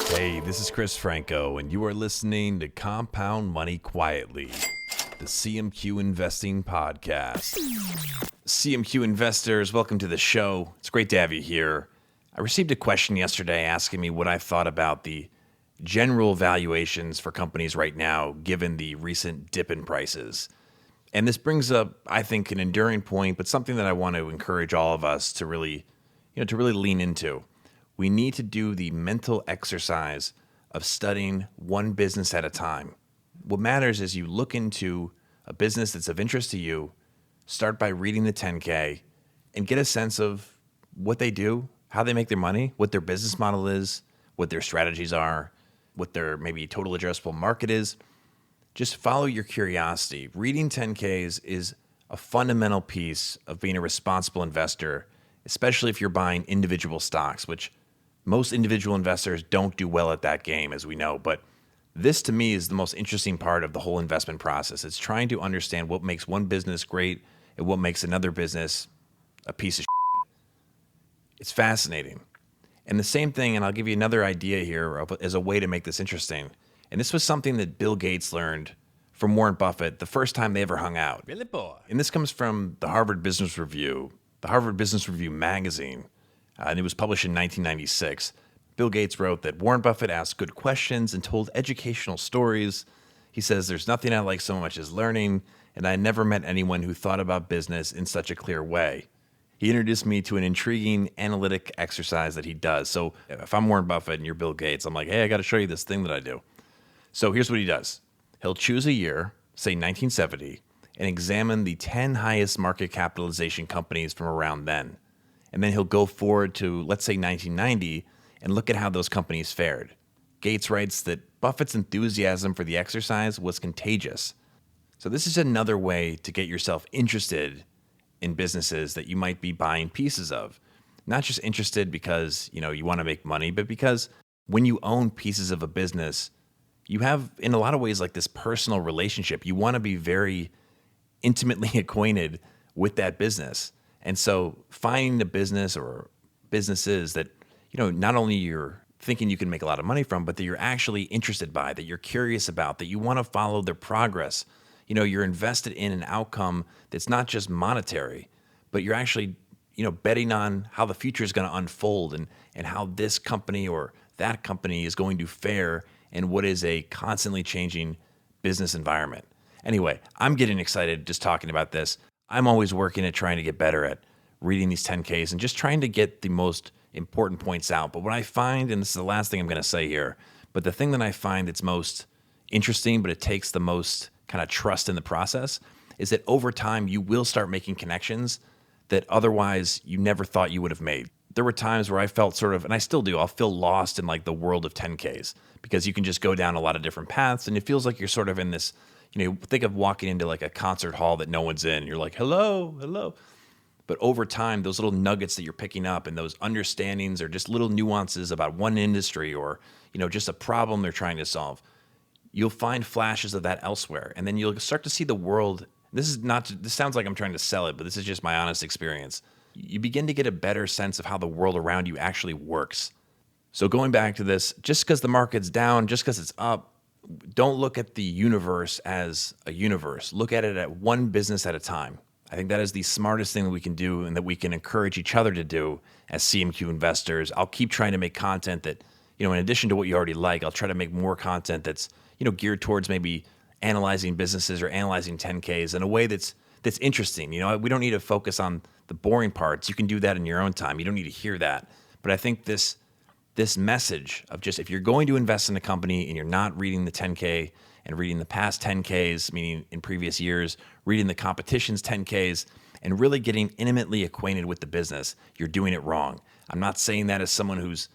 Hey, this is Chris Franco, and you are listening to Compound Money Quietly, the CMQ Investing Podcast. CMQ investors, welcome to the show. It's great to have you here. I received a question yesterday asking me what I thought about the general valuations for companies right now, given the recent dip in prices. And this brings up, I think, an enduring point, but something that I want to encourage all of us to really lean into. We need to do the mental exercise of studying one business at a time. What matters is you look into a business that's of interest to you, start by reading the 10K, and get a sense of what they do, how they make their money, what their business model is, what their strategies are, what their maybe total addressable market is. Just follow your curiosity. Reading 10Ks is a fundamental piece of being a responsible investor, especially if you're buying individual stocks, which most individual investors don't do well at that game, as we know. But this, to me, is the most interesting part of the whole investment process. It's trying to understand what makes one business great and what makes another business a piece of shit. It's fascinating. And the same thing, and I'll give you another idea here as a way to make this interesting. And this was something that Bill Gates learned from Warren Buffett the first time they ever hung out. Billy boy. And this comes from the Harvard Business Review, magazine, and it was published in 1996. Bill Gates wrote that Warren Buffett asked good questions and told educational stories. He says, "There's nothing I like so much as learning, and I never met anyone who thought about business in such a clear way." He introduced me to an intriguing analytic exercise that he does. So if I'm Warren Buffett and you're Bill Gates, I'm like, hey, I got to show you this thing that I do. So here's what he does. He'll choose a year, say 1970, and examine the 10 highest market capitalization companies from around then. And then he'll go forward to, let's say, 1990 and look at how those companies fared. Gates writes that Buffett's enthusiasm for the exercise was contagious. So this is another way to get yourself interested in businesses that you might be buying pieces of. Not just interested because, you want to make money, but because when you own pieces of a business, you have, in a lot of ways, like this personal relationship. You want to be very intimately acquainted with that business. And so finding a business or businesses that, not only you're thinking you can make a lot of money from, but that you're actually interested by, that you're curious about, that you want to follow their progress. You're invested in an outcome that's not just monetary, but you're actually, betting on how the future is going to unfold and how this company or that company is going to fare in what is a constantly changing business environment. Anyway, I'm getting excited just talking about this. I'm always working at trying to get better at reading these 10Ks and just trying to get the most important points out. But what I find, and this is the last thing I'm going to say here, but the thing that I find that's most interesting, but it takes the most kind of trust in the process, is that over time you will start making connections that otherwise you never thought you would have made. There were times where I felt sort of, and I still do, I'll feel lost in like the world of 10Ks because you can just go down a lot of different paths and it feels like you're sort of in this, think of walking into like a concert hall that no one's in. You're like, hello. But over time, those little nuggets that you're picking up and those understandings or just little nuances about one industry or, just a problem they're trying to solve, you'll find flashes of that elsewhere. And then you'll start to see the world. This sounds like I'm trying to sell it, but this is just my honest experience. You begin to get a better sense of how the world around you actually works. So going back to this, just because the market's down, just because it's up, don't look at the universe as a universe. Look at it at one business at a time. I think that is the smartest thing that we can do and that we can encourage each other to do as CMQ investors. I'll keep trying to make content that, in addition to what you already like, I'll try to make more content that's, geared towards maybe analyzing businesses or analyzing 10Ks in a way that's interesting. We don't need to focus on the boring parts. You can do that in your own time. You don't need to hear that. But I think this message of just if you're going to invest in a company and you're not reading the 10K and reading the past 10Ks, meaning in previous years, reading the competition's 10Ks, and really getting intimately acquainted with the business, you're doing it wrong. I'm not saying that as someone who's,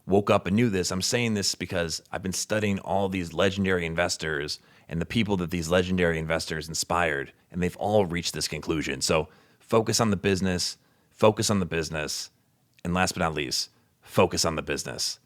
woke up and knew this. I'm saying this because I've been studying all these legendary investors and the people that these legendary investors inspired, and they've all reached this conclusion. So focus on the business, and last but not least, focus on the business.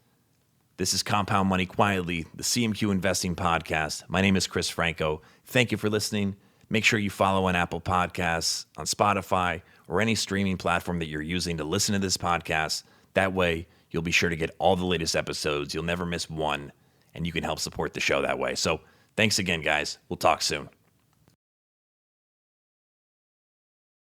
This is Compound Money Quietly, the CMQ Investing Podcast. My name is Chris Franco. Thank you for listening. Make sure you follow on Apple Podcasts, on Spotify, or any streaming platform that you're using to listen to this podcast. That way, you'll be sure to get all the latest episodes. You'll never miss one, and you can help support the show that way. So thanks again, guys. We'll talk soon.